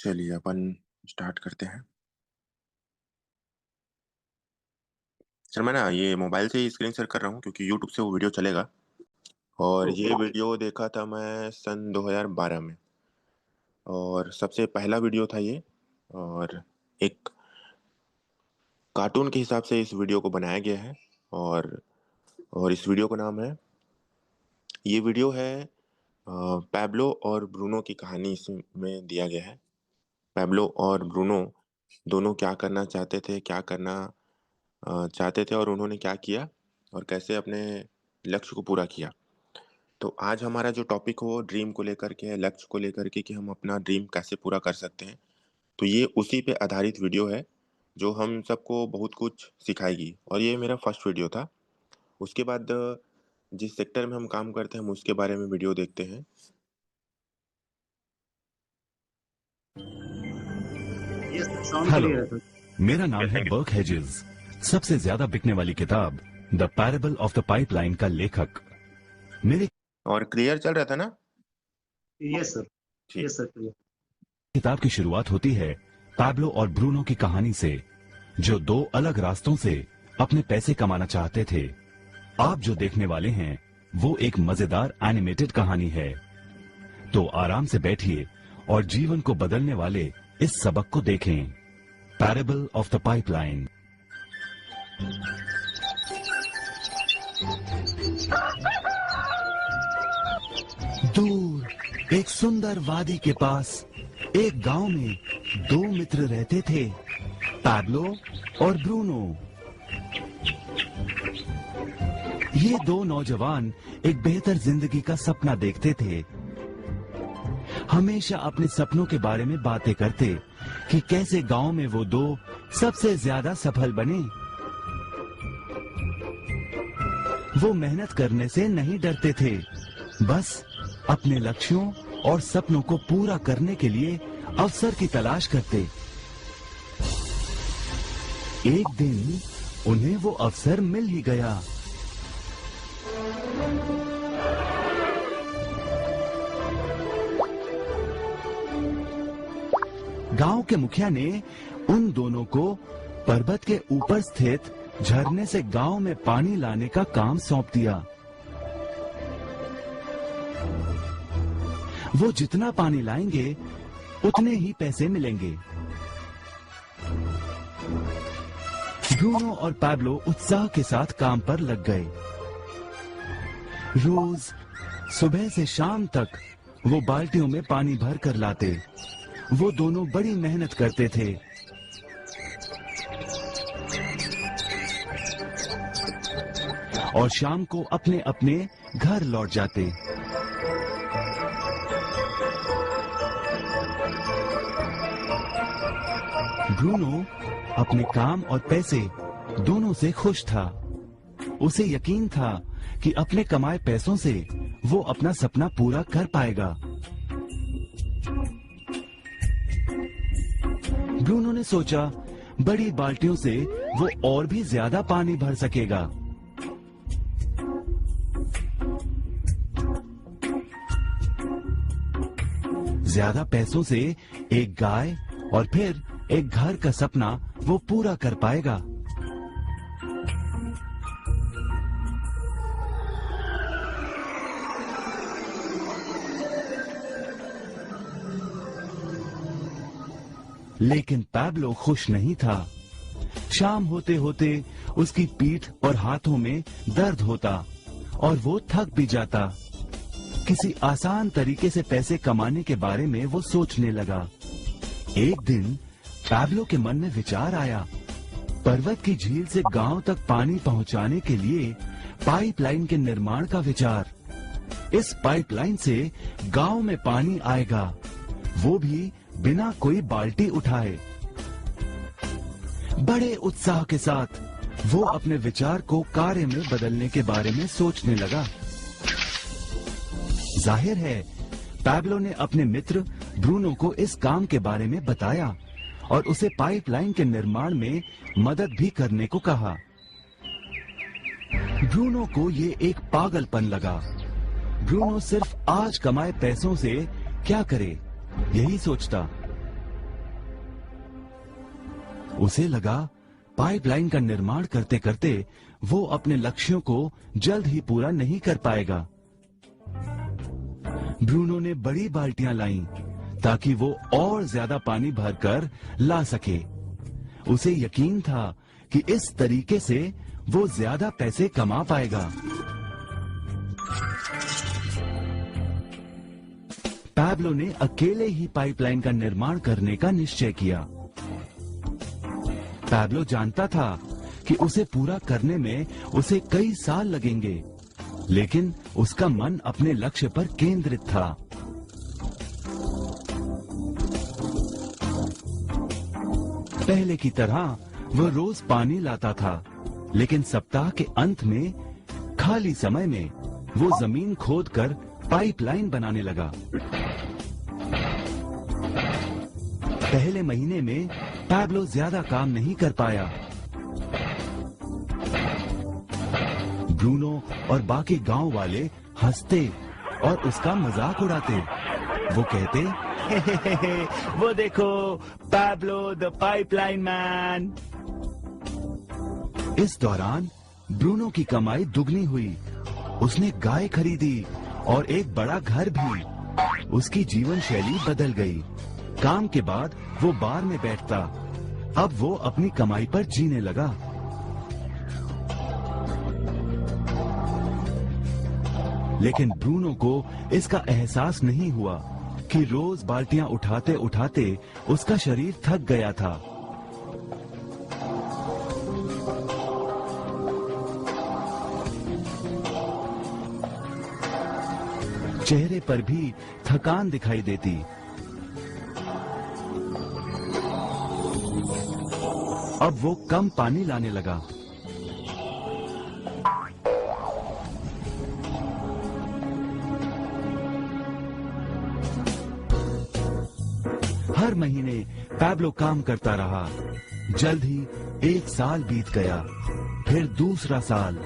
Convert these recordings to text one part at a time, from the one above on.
चलिए अपन स्टार्ट करते हैं। सर मैं ना ये मोबाइल से ही स्क्रीन शेयर कर रहा हूँ क्योंकि यूट्यूब से वो वीडियो चलेगा। और ये वीडियो देखा था मैं सन 2012 में। और सबसे पहला वीडियो था ये। और एक कार्टून के हिसाब से इस वीडियो को बनाया गया है। और इस वीडियो का नाम है, ये वीडियो है पैब्लो और ब्रूनो की कहानी इसमें दिया गया है। पैब्लो और ब्रूनो दोनों क्या करना चाहते थे, क्या करना चाहते थे और उन्होंने क्या किया और कैसे अपने लक्ष्य को पूरा किया। तो आज हमारा जो टॉपिक हो ड्रीम को लेकर के है, लक्ष्य को लेकर के कि हम अपना ड्रीम कैसे पूरा कर सकते हैं। तो ये उसी पे आधारित वीडियो है जो हम सबको बहुत कुछ सिखाएगी। और ये मेरा फर्स्ट वीडियो था। उसके बाद जिस सेक्टर में हम काम करते हैं हम उसके बारे में वीडियो देखते हैं। ये साउंड हेलो, क्लियर है सर। मेरा नाम है बर्क हेजेस। सबसे ज्यादा बिकने वाली किताब the parable of the pipeline का लेखक। मेरी और क्लियर चल रहा था ना? यस सर, ठीक। Yes sir clear. किताब की शुरुआत होती है पैब्लो और ब्रूनो की कहानी से, जो दो अलग रास्तों से अपने पैसे कमाना चाहते थे। आप जो देखने वाले हैं वो एक मजेदार एनिमेटेड कहानी है। तो आराम से बैठिए और जीवन को बदलने वाले इस सबक को देखें। Parable of the pipeline. दूर एक सुंदर वादी के पास एक गांव में दो मित्र रहते थे, पैब्लो और ब्रूनो। ये दो नौजवान एक बेहतर जिंदगी का सपना देखते थे। हमेशा अपने सपनों के बारे में बातें करते कि कैसे गांव में वो दो सबसे ज्यादा सफल बने। वो मेहनत करने से नहीं डरते थे, बस अपने लक्ष्यों और सपनों को पूरा करने के लिए अवसर की तलाश करते। एक दिन उन्हें वो अवसर मिल ही गया। गांव के मुखिया ने उन दोनों को पर्वत के ऊपर स्थित झरने से गांव में पानी लाने का काम सौंप दिया। वो जितना पानी लाएंगे उतने ही पैसे मिलेंगे। ब्रूनो और पैब्लो उत्साह के साथ काम पर लग गए। रोज सुबह से शाम तक वो बाल्टियों में पानी भर कर लाते। वो दोनों बड़ी मेहनत करते थे। और शाम को अपने अपने घर लौट जाते। ब्रूनो अपने काम और पैसे दोनों से खुश था। उसे यकीन था कि अपने कमाए पैसों से वो अपना सपना पूरा कर पाएगा। ब्रूनो ने सोचा बड़ी बाल्टियों से वो और भी ज्यादा पानी भर सकेगा। ज्यादा पैसों से एक गाय और फिर एक घर का सपना वो पूरा कर पाएगा। लेकिन पैब्लो खुश नहीं था। शाम होते होते उसकी पीठ और हाथों में दर्द होता और वो थक भी जाता। किसी आसान तरीके से पैसे कमाने के बारे में वो सोचने लगा। एक दिन पैब्लो के मन में विचार आया, पर्वत की झील से गांव तक पानी पहुंचाने के लिए पाइपलाइन के निर्माण का विचार। इस पाइपलाइन से गांव में पानी आएगा, वो भी बिना कोई बाल्टी उठाए। बड़े उत्साह के साथ वो अपने विचार को कार्य में बदलने के बारे में सोचने लगा। जाहिर है पैब्लो ने अपने मित्र ब्रूनो को इस काम के बारे में बताया और उसे पाइपलाइन के निर्माण में मदद भी करने को कहा। ब्रूनो को ये एक पागलपन लगा। ब्रूनो सिर्फ आज कमाए पैसों से क्या करे, यही सोचता। उसे लगा पाइपलाइन का निर्माण करते करते वो अपने लक्ष्यों को जल्द ही पूरा नहीं कर पाएगा। ब्रूनो ने बड़ी बाल्टियां लाईं ताकि वो और ज्यादा पानी भरकर ला सके। उसे यकीन था कि इस तरीके से वो ज्यादा पैसे कमा पाएगा। पैब्लो ने अकेले ही पाइपलाइन का निर्माण करने का निश्चय किया। पैब्लो जानता था कि उसे पूरा करने में उसे कई साल लगेंगे, लेकिन उसका मन अपने लक्ष्य पर केंद्रित था। पहले की तरह वह रोज पानी लाता था, लेकिन सप्ताह के अंत में खाली समय में वो जमीन खोदकर पाइपलाइन बनाने लगा। पहले महीने में पैब्लो ज्यादा काम नहीं कर पाया। ब्रूनो और बाकी गांव वाले हंसते और उसका मजाक उड़ाते। वो कहते, हे, वो देखो पैब्लो द पाइपलाइन मैन। इस दौरान ब्रूनो की कमाई दुगनी हुई। उसने गाय खरीदी और एक बड़ा घर भी। उसकी जीवन शैली बदल गई। काम के बाद वो बार में बैठता। अब वो अपनी कमाई पर जीने लगा। लेकिन ब्रूनो को इसका एहसास नहीं हुआ कि रोज बाल्टियां उठाते उठाते उसका शरीर थक गया था। चेहरे पर भी थकान दिखाई देती। अब वो कम पानी लाने लगा। हर महीने पैब्लो काम करता रहा। जल्द ही एक साल बीत गया, फिर दूसरा साल।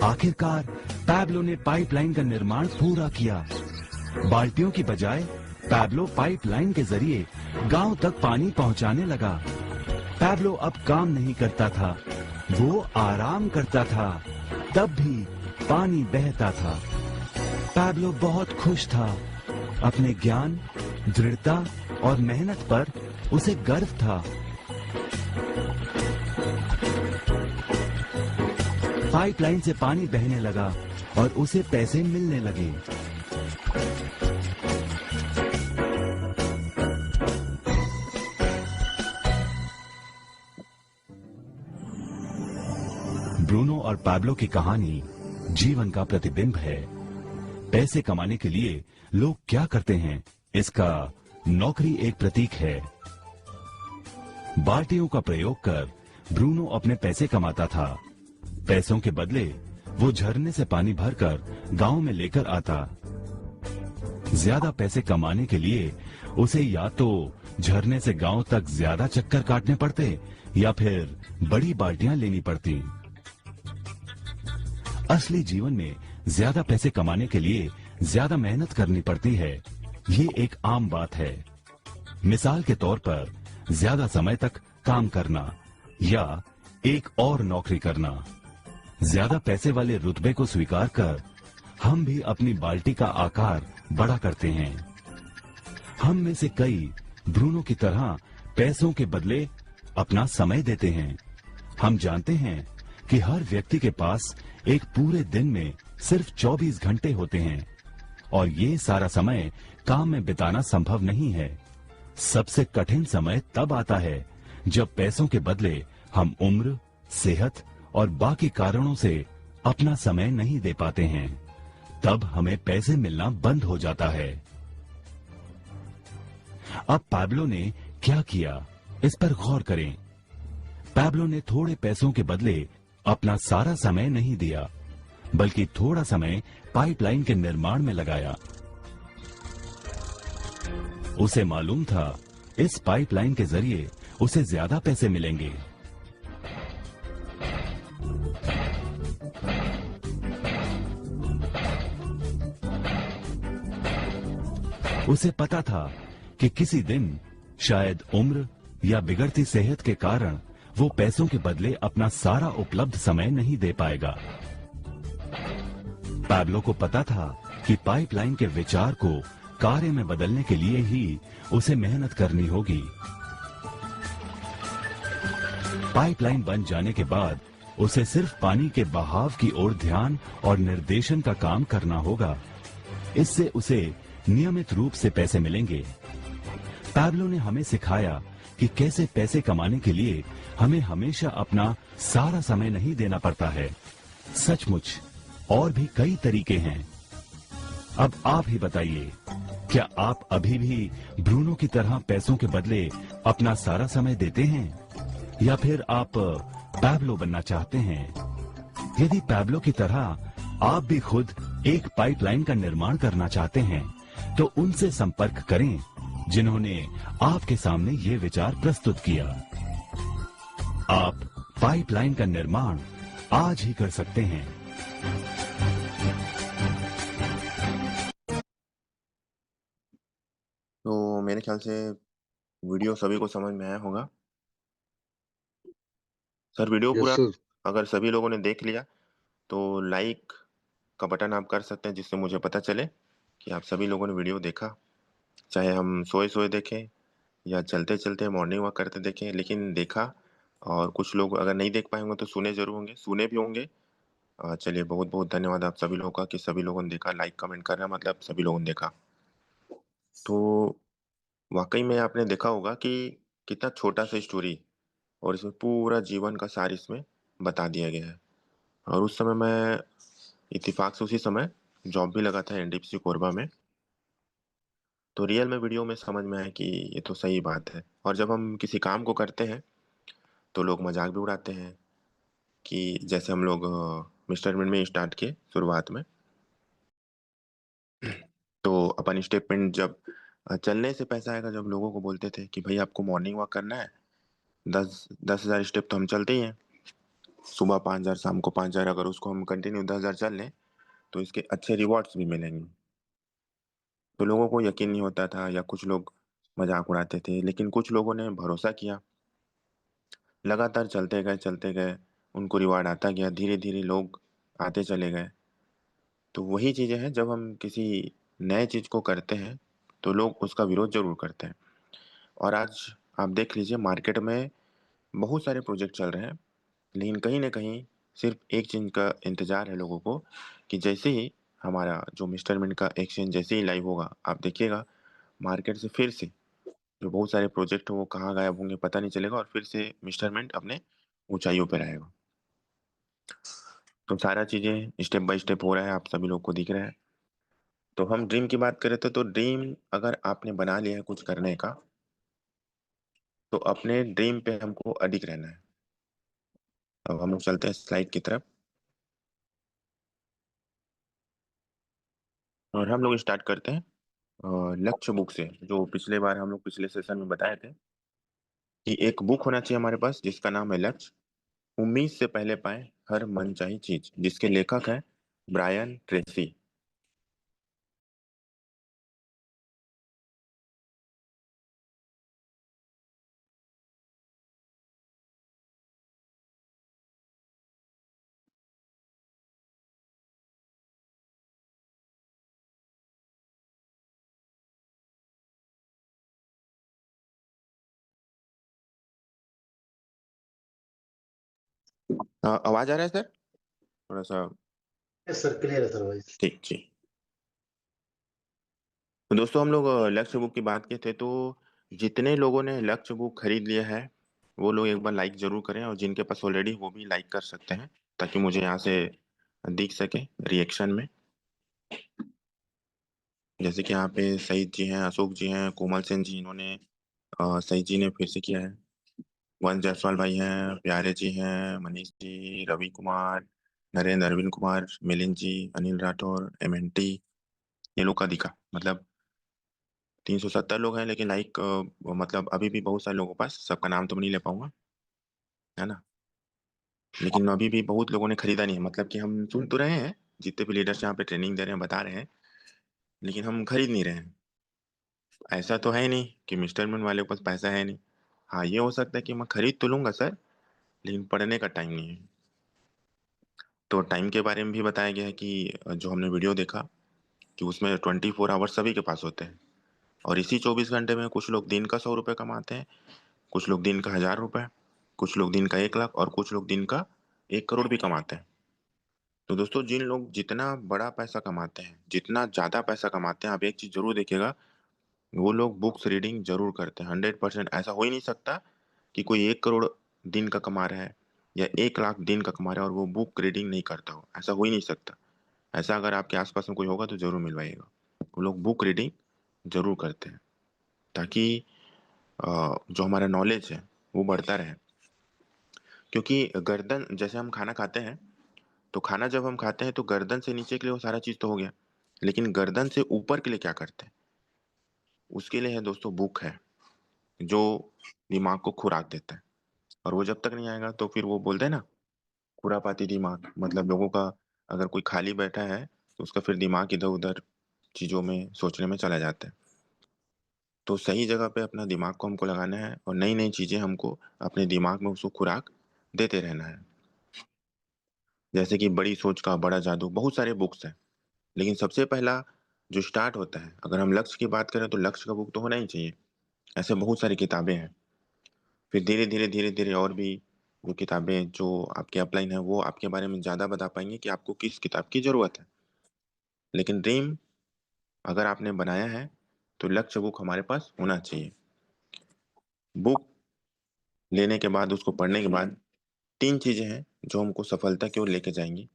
आखिरकार पैब्लो ने पाइपलाइन का निर्माण पूरा किया। बाल्टियों की बजाय पैब्लो पाइपलाइन के जरिए गांव तक पानी पहुंचाने लगा। पैब्लो अब काम नहीं करता था, वो आराम करता था। तब भी पानी बहता था। पैब्लो बहुत खुश था। अपने ज्ञान, दृढ़ता और मेहनत पर उसे गर्व था। पाइपलाइन से पानी बहने लगा और उसे पैसे मिलने लगे। ब्रूनो और पैब्लो की कहानी जीवन का प्रतिबिंब है। पैसे कमाने के लिए लोग क्या करते हैं, इसका नौकरी एक प्रतीक है। बाल्टियों का प्रयोग कर ब्रूनो अपने पैसे कमाता था। पैसों के बदले वो झरने से पानी भरकर गांव में लेकर आता। ज्यादा पैसे कमाने के लिए उसे या तो झरने से गांव तक ज्यादा चक्कर काटने पड़ते या फिर बड़ी बाल्टियां लेनी पड़ती। असली जीवन में ज्यादा पैसे कमाने के लिए ज्यादा मेहनत करनी पड़ती है। ये एक आम बात है। मिसाल के तौर पर ज्यादा समय तक काम करना या एक और नौकरी करना। ज्यादा पैसे वाले रुतबे को स्वीकार कर हम भी अपनी बाल्टी का आकार बड़ा करते हैं। हम में से कई ब्रूनो की तरह पैसों के बदले अपना समय देते हैं। हम जानते हैं कि हर व्यक्ति के पास एक पूरे दिन में सिर्फ 24 घंटे होते हैं और ये सारा समय काम में बिताना संभव नहीं है। सबसे कठिन समय तब आता है जब पैसों के बदले हम उम्र, सेहत और बाकी कारणों से अपना समय नहीं दे पाते हैं। तब हमें पैसे मिलना बंद हो जाता है। अब पैब्लो ने क्या किया, इस पर गौर करें। पैब्लो ने थोड़े पैसों के बदले अपना सारा समय नहीं दिया, बल्कि थोड़ा समय पाइपलाइन के निर्माण में लगाया। उसे मालूम था इस पाइपलाइन के जरिए उसे ज्यादा पैसे मिलेंगे। उसे पता था कि किसी दिन शायद उम्र, या बिगड़ती सेहत के कारण वो पैसों के बदले अपना सारा उपलब्ध समय नहीं दे पाएगा। पैब्लो को पता था कि पाइपलाइन के विचार को कार्य में बदलने के लिए ही उसे मेहनत करनी होगी। पाइपलाइन बन जाने के बाद उसे सिर्फ पानी के बहाव की ओर ध्यान और निर्देशन का काम करना होगा। इससे उसे नियमित रूप से पैसे मिलेंगे। पैब्लो ने हमें सिखाया कि कैसे पैसे कमाने के लिए हमें हमेशा अपना सारा समय नहीं देना पड़ता है। सचमुच और भी कई तरीके हैं। अब आप ही बताइए, क्या आप अभी भी ब्रूनो की तरह पैसों के बदले अपना सारा समय देते हैं, या फिर आप पैब्लो बनना चाहते हैं? यदि पैब्लो की तरह आप भी खुद एक पाइपलाइन का निर्माण करना चाहते हैं, तो उनसे संपर्क करें जिन्होंने आपके सामने ये विचार प्रस्तुत किया। आप पाइपलाइन का निर्माण आज ही कर सकते हैं। तो मेरे ख्याल से वीडियो सभी को समझ में आया होगा। सर वीडियो यस पूरा सर। अगर सभी लोगों ने देख लिया तो लाइक का बटन आप कर सकते हैं, जिससे मुझे पता चले कि आप सभी लोगों ने वीडियो देखा। चाहे हम सोए सोए देखें या चलते चलते मॉर्निंग वॉक करते देखें, लेकिन देखा। और कुछ लोग अगर नहीं देख पाए होंगे तो सुने जरूर होंगे, सुने भी होंगे। चलिए, बहुत बहुत धन्यवाद आप सभी लोगों का कि सभी लोगों ने देखा। लाइक कमेंट करना मतलब सभी लोगों ने देखा। तो वाकई में आपने देखा होगा कि कितना छोटा सा स्टोरी, और इसमें पूरा जीवन का सार इसमें बता दिया गया है। और उस समय मैं इत्तेफाक से उसी समय जॉब भी लगा था एनडीपीसी कोरबा में। तो रियल में वीडियो में समझ में आया कि ये तो सही बात है। और जब हम किसी काम को करते हैं तो लोग मजाक भी उड़ाते हैं कि जैसे हम लोग मिस्टर मिनट में स्टार्ट किए शुरुआत में, तो अपन स्टेटमेंट जब चलने से पैसा आएगा, जब लोगों को बोलते थे कि भाई आपको मॉर्निंग वॉक करना है, 10,000 स्टेप तो हम चलते ही हैं। सुबह 5,000, शाम को 5,000, अगर उसको हम कंटिन्यू 10,000 चल लें तो इसके अच्छे रिवॉर्ड्स भी मिलेंगे। तो लोगों को यकीन नहीं होता था या कुछ लोग मजाक उड़ाते थे, लेकिन कुछ लोगों ने भरोसा किया। लगातार चलते गए, उनको रिवॉर्ड आता गया, धीरे धीरे लोग आते चले गए। तो वही चीजें हैं, जब हम किसी नए चीज को करते हैं तो लोग उसका विरोध जरूर करते हैं। और आज आप देख लीजिए, मार्केट में बहुत सारे प्रोजेक्ट चल रहे हैं, लेकिन कहीं ना कहीं सिर्फ एक चीज का इंतजार है लोगों को कि जैसे ही हमारा जो मिस्टर मिंट का एक्सचेंज जैसे ही लाइव होगा, आप देखिएगा मार्केट से फिर से जो बहुत सारे प्रोजेक्ट हैं वो कहाँ गायब होंगे पता नहीं चलेगा, और फिर से मिस्टर मिंट अपने ऊंचाइयों पर आएगा। तो सारा चीजें स्टेप बाय स्टेप हो रहा है, आप सभी लोग को दिख रहा है। तो हम ड्रीम की बात करें तो ड्रीम अगर आपने बना लिया है कुछ करने का, तो अपने ड्रीम पे हमको अडिग रहना है। अब हम लोग चलते हैं स्लाइड की तरफ, और हम लोग स्टार्ट करते हैं लक्ष्य बुक से, जो पिछले बार हम लोग पिछले सेशन में बताए थे कि एक बुक होना चाहिए हमारे पास जिसका नाम है लक्ष्य, उम्मीद से पहले पाए हर मनचाही चीज, जिसके लेखक है ब्रायन ट्रेसी। आवाज आ रहा है सर? थोड़ा सा। यस सर, क्लियर है सर वॉइस। ठीक ठीक। तो दोस्तों, हम लोग लक्ष्य बुक की बात किए थे, तो जितने लोगों ने लक्ष्य बुक खरीद लिया है वो लोग एक बार लाइक जरूर करें, और जिनके पास ऑलरेडी वो भी लाइक कर सकते हैं, ताकि मुझे यहाँ से दिख सके रिएक्शन में। जैसे कि यहाँ पे सईद जी हैं, अशोक जी हैं, कोमल सेन जी, इन्होंने सईद जी ने फिर से किया है। वंश जायसवाल भाई हैं, प्यारे जी हैं, मनीष जी, रवि कुमार, नरेंद्र, अरविंद कुमार, मिलिंद जी, अनिल राठौर, एमएनटी, ये लोग का दिखा। मतलब 370 लोग हैं, लेकिन लाइक मतलब अभी भी बहुत सारे लोगों के पास, सबका नाम तो मैं नहीं ले पाऊंगा, है ना। लेकिन अभी भी बहुत लोगों ने खरीदा नहीं है। मतलब कि हम सुन तो रहे हैं, जितने भी लीडर्स यहाँ पे ट्रेनिंग दे रहे हैं बता रहे हैं, लेकिन हम खरीद नहीं रहे हैं। ऐसा तो है ही नहीं कि मिस्टर मन वाले के पास पैसा है नहीं, हाँ, ये हो सकता है कि मैं खरीद तो लूँगा सर, लेकिन पढ़ने का टाइम नहीं है। तो टाइम के बारे में भी बताया गया है कि जो हमने वीडियो देखा कि उसमें 24 आवर्स सभी के पास होते हैं और इसी 24 घंटे में कुछ लोग दिन का 100 रुपए कमाते हैं, कुछ लोग दिन का 1000 रुपए, कुछ लोग दिन का 1 लाख और कुछ लोग दिन का 1 करोड़ भी कमाते हैं। तो दोस्तों जिन लोग जितना बड़ा पैसा कमाते हैं, जितना ज़्यादा पैसा कमाते हैं, आप एक चीज़ ज़रूर देखिएगा, वो लोग बुक्स रीडिंग ज़रूर करते हैं। 100% ऐसा हो ही नहीं सकता कि कोई 1 करोड़ दिन का कमा रहा है या 1 लाख दिन का कमा रहा है और वो बुक रीडिंग नहीं करता हो, ऐसा हो ही नहीं सकता। ऐसा अगर आपके आस-पास में कोई होगा तो ज़रूर मिलवाइएगा। वो लोग बुक रीडिंग ज़रूर करते हैं ताकि जो हमारा नॉलेज है वो बढ़ता रहे। क्योंकि गर्दन जैसे हम खाना खाते हैं, तो खाना जब हम खाते हैं तो गर्दन से नीचे के लिए वो सारा चीज़ तो हो गया, लेकिन गर्दन से ऊपर के लिए क्या करते हैं? उसके लिए है दोस्तों बुक है, जो दिमाग को खुराक देता है और वो जब तक नहीं आएगा तो फिर वो बोलते हैं ना खुरापाती दिमाग, मतलब लोगों का अगर कोई खाली बैठा है तो उसका फिर दिमाग इधर-उधर चीज़ों में सोचने में चला जाता है। तो सही जगह पे अपना दिमाग को हमको लगाना है और नई-नई चीज़ें हमको अपने दिमाग में उसको खुराक देते रहना है। जैसे कि बड़ी सोच का बड़ा जादू, बहुत सारे बुक्स हैं। लेकिन सबसे पहला जो स्टार्ट होता है, अगर हम लक्ष्य की बात करें तो लक्ष्य का बुक तो होना ही चाहिए। ऐसे बहुत सारी किताबें हैं। फिर धीरे-धीरे, धीरे-धीरे और भी वो किताबें जो आपके अपलाइन है, वो आपके बारे में ज़्यादा बता पाएँगे कि आपको किस किताब की ज़रूरत है। लेकिन ड्रीम अगर आपने बनाया है, तो लक्ष्य बुक हमारे पास होना चाहिए। बुक लेने के बाद, उसको पढ़ने के बाद 3 चीज़ें हैं जो हमको सफलता की ओर लेके जाएँगी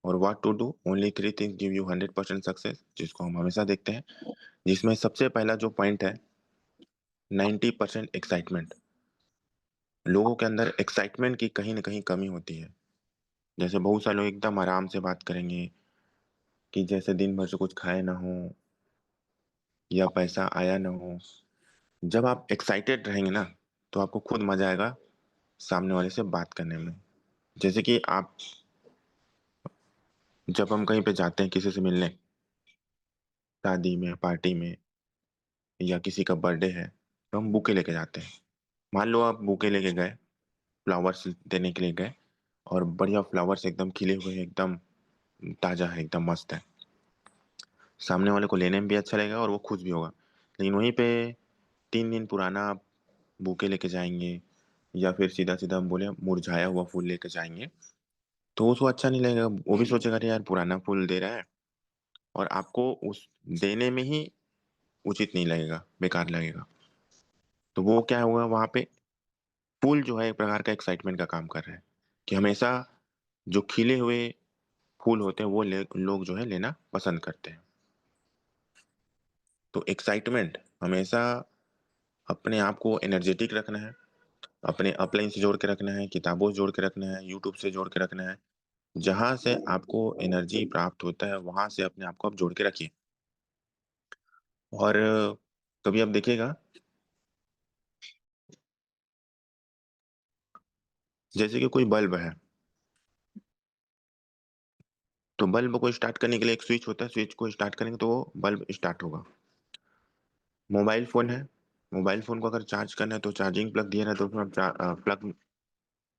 और what to do, only 3 things give you 100% success, जिसको हम हमेशा देखते हैं। जिसमें सबसे पहला जो पॉइंट है 90% एक्साइटमेंट। लोगों के अंदर एक्साइटमेंट की कहीं न कहीं कमी होती है। जैसे बहुत सारे लोग एकदम आराम से बात करेंगे कि जैसे दिन भर से कुछ खाए ना हों या पैसा आया ना हो। जब आप एक्साइटेड रहेंगे ना, तो आपको खुद मज़ा आएगा सामने वाले से बात करने में। जैसे कि आप जब हम कहीं पे जाते हैं किसी से मिलने, शादी में, पार्टी में या किसी का बर्थडे है, तो हम बुके लेके जाते हैं। मान लो आप बुके लेके गए, फ्लावर्स देने के लिए गए और बढ़िया फ्लावर्स एकदम खिले हुए हैं, एकदम ताज़ा है, एकदम मस्त है। सामने वाले को लेने में भी अच्छा लगेगा और वो खुश भी होगा। लेकिन वहीं पे 3 दिन पुराना आप बुके लेके जाएँगे या फिर सीधा-सीधा हम बोले मुरझाया हुआ फूल लेके जाएँगे, तो उसको अच्छा नहीं लगेगा। वो भी सोचेगा अरे यार पुराना फूल दे रहा है और आपको उस देने में ही उचित नहीं लगेगा, बेकार लगेगा। तो वो क्या हुआ वहाँ पे, फूल जो है एक प्रकार का एक्साइटमेंट का काम कर रहा है, कि हमेशा जो खिले हुए फूल होते हैं वो ले लोग जो है लेना पसंद करते हैं। तो एक्साइटमेंट हमेशा अपने आप को एनर्जेटिक रखना है, अपने अपलाइन से जोड़ के रखना है, किताबों से जोड़ के रखना है, यूट्यूब से जोड़ के रखना है। जहाँ से आपको एनर्जी प्राप्त होता है, वहाँ से अपने आप को आप जोड़ के रखिए। और कभी आप देखिएगा, जैसे कि कोई बल्ब है, तो बल्ब को स्टार्ट करने के लिए एक स्विच होता है, स्विच को स्टार्ट करेंगे तो वो बल्ब स्टार्ट होगा। मोबाइल फ़ोन है, मोबाइल फ़ोन को अगर चार्ज करना है तो चार्जिंग प्लग दिया रहता है, तो उसमें आप प्लग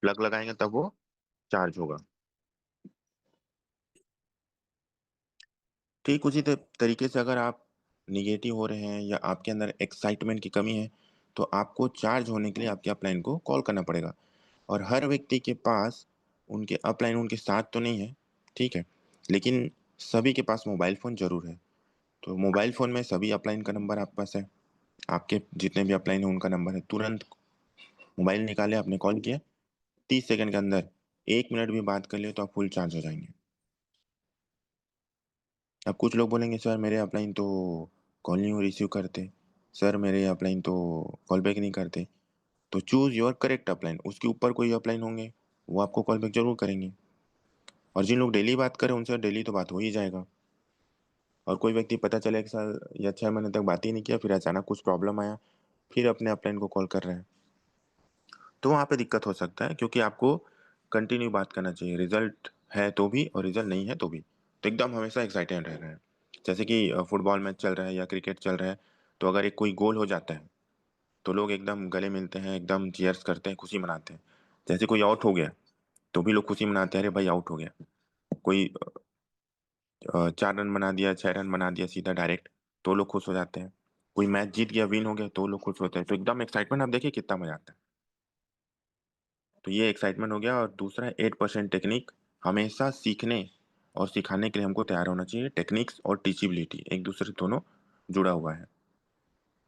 प्लग लगाएँगे तब वो चार्ज होगा। ठीक उसी तरीके से अगर आप नेगेटिव हो रहे हैं या आपके अंदर एक्साइटमेंट की कमी है, तो आपको चार्ज होने के लिए आपके अपलाइन को कॉल करना पड़ेगा। और हर व्यक्ति के पास उनके अपलाइन उनके साथ तो नहीं है, ठीक है? लेकिन सभी के पास मोबाइल फ़ोन ज़रूर है। तो मोबाइल फ़ोन में सभी अपलाइन का नंबर आपके पास है। आपके जितने भी अपलाइन हैं उनका नंबर है। तुरंत मोबाइल निकाले, आपने कॉल किया, 30 सेकंड के अंदर 1 मिनट भी बात कर लिए तो आप फुल चार्ज हो जाएँगे। अब कुछ लोग बोलेंगे सर मेरे अपलाइन तो कॉल नहीं रिसीव करते, सर मेरे अपलाइन तो कॉल बैक नहीं करते। तो चूज़ योर करेक्ट अपलाइन, उसके ऊपर कोई अपलाइन होंगे, वो आपको कॉल बैक ज़रूर करेंगे। और जिन लोग डेली बात कर रहे हैं उनसे डेली तो बात हो ही जाएगा। और कोई व्यक्ति पता चला 1 साल या 6 महीने तक बात ही नहीं किया, फिर अचानक कुछ प्रॉब्लम आया, फिर अपने अपलाइन को कॉल कर रहे हैं। तो वहाँ पे दिक्कत हो सकता है क्योंकि आपको कंटिन्यू बात करना चाहिए, रिज़ल्ट है तो भी और रिज़ल्ट नहीं है तो भी। तो एकदम हमेशा एक्साइटेड रहना है। जैसे कि फुटबॉल मैच चल रहा है या क्रिकेट चल रहा है, तो अगर एक कोई गोल हो जाता है, तो लोग एकदम गले मिलते हैं, एकदम चीयर्स करते हैं, खुशी मनाते हैं। जैसे कोई आउट हो गया तो भी लोग खुशी मनाते हैं, अरे भाई आउट हो गया। कोई 4 रन बना दिया, 6 रन बना दिया सीधा डायरेक्ट, तो लोग खुश हो जाते हैं। कोई मैच जीत गया, विन हो गया, तो लोग खुश होते हैं। तो एकदम एक्साइटमेंट, आप देखिए कितना मजा आता है। तो ये एक्साइटमेंट हो गया। और दूसरा 8% टेक्निक। हमेशा सीखने और सिखाने के लिए हमको तैयार होना चाहिए। टेक्निक्स और टीचिबिलिटी एक दूसरे से दोनों जुड़ा हुआ है।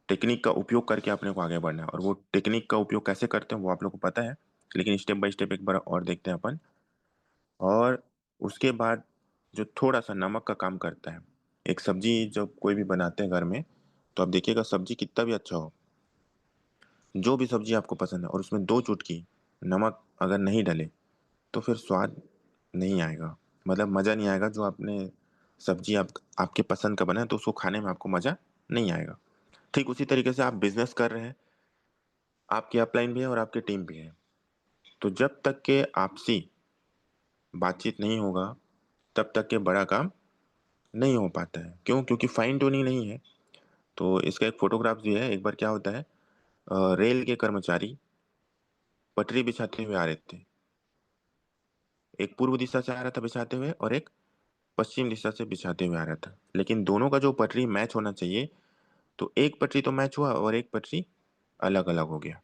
टेक्निक का उपयोग करके अपने को आगे बढ़ना है, और वो टेक्निक का उपयोग कैसे करते हैं वो आप लोग को पता है, लेकिन स्टेप बाय स्टेप एक बार और देखते हैं अपन। और उसके बाद जो थोड़ा सा नमक का काम करता है, एक सब्जी जब कोई भी बनाते हैं घर में, तो आप देखिएगा सब्जी कितना भी अच्छा हो, जो भी सब्जी आपको पसंद है, और उसमें 2 चुटकी नमक अगर नहीं डले तो फिर स्वाद नहीं आएगा, मतलब मज़ा नहीं आएगा। जो आपने सब्जी आपके पसंद का बना है तो उसको खाने में आपको मज़ा नहीं आएगा। ठीक उसी तरीके से आप बिजनेस कर रहे हैं, आपकी अपलाइन भी है और आपकी टीम भी है, तो जब तक के आपसी बातचीत नहीं होगा तब तक के बड़ा काम नहीं हो पाता है। क्यों? क्योंकि फाइन ट्यूनिंग नहीं है। तो इसका एक फोटोग्राफ भी है। एक बार क्या होता है, रेल के कर्मचारी पटरी बिछाते हुए आ रहे थे। एक पूर्व दिशा से आ रहा था बिछाते हुए, और एक पश्चिम दिशा से बिछाते हुए आ रहा था, लेकिन दोनों का जो पटरी मैच होना चाहिए, तो एक पटरी तो मैच हुआ और एक पटरी अलग अलग हो गया।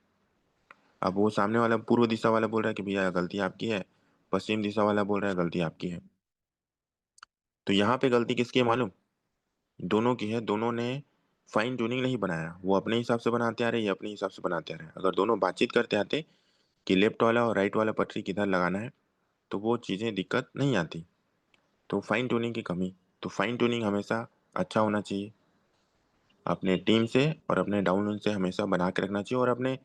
अब वो सामने वाला पूर्व दिशा वाला बोल रहा है कि भैया गलती आपकी है, पश्चिम दिशा वाला बोल रहा है गलती आपकी है। तो यहाँ पे गलती किसकी है मालूम? दोनों की है। दोनों ने फाइन ट्यूनिंग नहीं बनाया, वो अपने हिसाब से बनाते आ रहे, ये अपने हिसाब से बनाते आ रहे हैं। अगर दोनों बातचीत करते आते कि लेफ्ट वाला और राइट वाला पटरी किधर लगाना है, तो वो चीज़ें दिक्कत नहीं आती। तो फाइन ट्यूनिंग की कमी। तो फाइन ट्यूनिंग हमेशा अच्छा होना चाहिए, अपने टीम से और अपने डाउन से हमेशा बना के रखना चाहिए। और अपने